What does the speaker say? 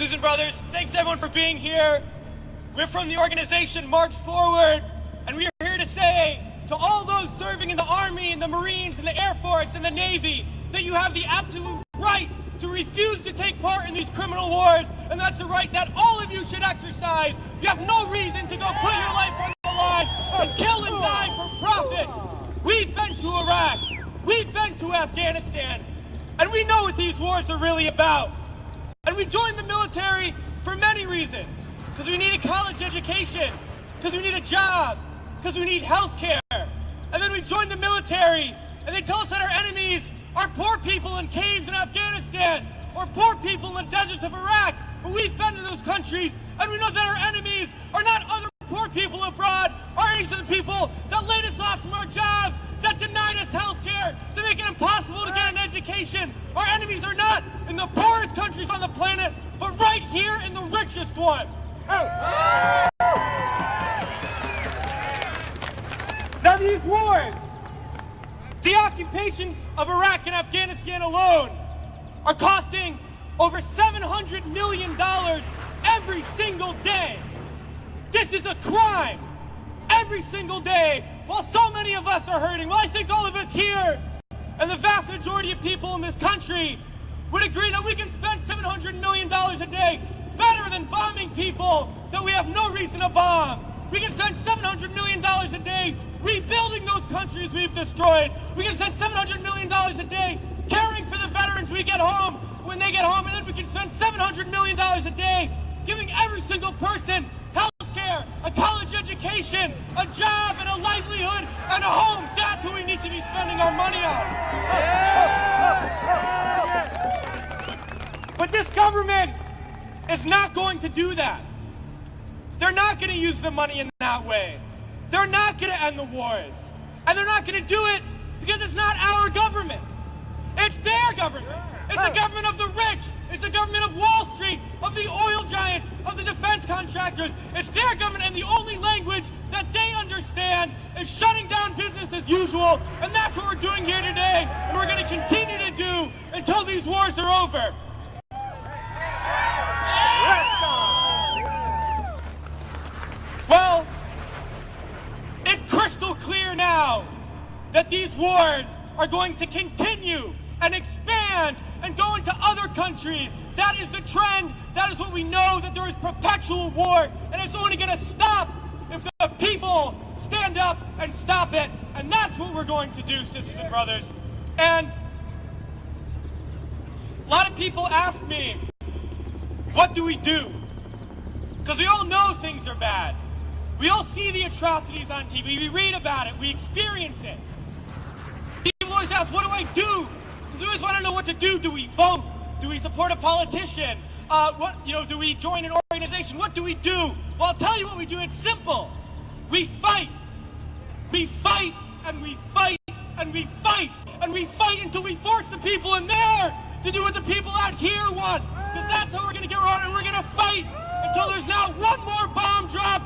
Susan Brothers, thanks everyone for being here. We're from the organization March Forward, and we are here to say to all those serving in the Army and the Marines and the Air Force and the Navy that you have the absolute right to refuse to take part in these criminal wars, and that's the right that all of you should exercise. You have no reason to go put your life on the line and kill and die for profit. We've been to Iraq, we've been to Afghanistan, and we know what these wars are really about. And we joined the military for many reasons. Because we need a college education, because we need a job, because we need health care. And then we joined the military, and they tell us that our enemies are poor people in caves in Afghanistan, or poor people in the deserts of Iraq. But we've been to those countries, and we know that our enemies are not other poor people abroad. Our enemies are the people that laid us off from our jobs, that denied us health care, that make it impossible to get an education. Our enemies are not in the poorest countries on the planet, but right here in the richest one. Now these wars, the occupations of Iraq and Afghanistan alone, are costing over $700 million every single day. This is a crime every single day, while so many of us are hurting. Well, I think all of us here and the vast majority of people in this country would agree that we can spend $700 million a day better than bombing people that we have no reason to bomb. We can spend $700 million a day rebuilding those countries we've destroyed. We can spend $700 million a day caring for the veterans we get home when they get home, and then we can spend $700 million a day giving every single person health care, a college education, a job, and a livelihood, and a home. That's what we need to be spending our money on. But this government is not going to do that. They're not going to use the money in that way. They're not going to end the wars. And they're not going to do it because it's not our government. It's their government. It's the government of the rich. It's the government of Wall Street, of the oil giants, of the defense contractors. It's their government, and the only language that they understand is shutting down business as usual. And that's what we're doing here today, and we're going to continue to do until these wars are over. Well, it's crystal clear now that these wars are going to continue and expand and go into other countries. That is the trend. That is what we know, that there is perpetual war, and it's only going to stop if the people stand up and stop it. And that's what we're going to do, sisters and brothers. And a lot of people ask me, what do we do? Because we all know things are bad. We all see the atrocities on TV. We read about it. We experience it. People always ask, what do I do? Because we always want to know what to do. Do we vote? Do we support a politician? Do we join an organization? What do we do? Well, I'll tell you what we do. It's simple. We fight. We fight, and we fight, and we fight, and we fight until we force the people in there to do what the people out here want. Because that's how we're going to get around, and we're going to fight until there's not one more bomb drop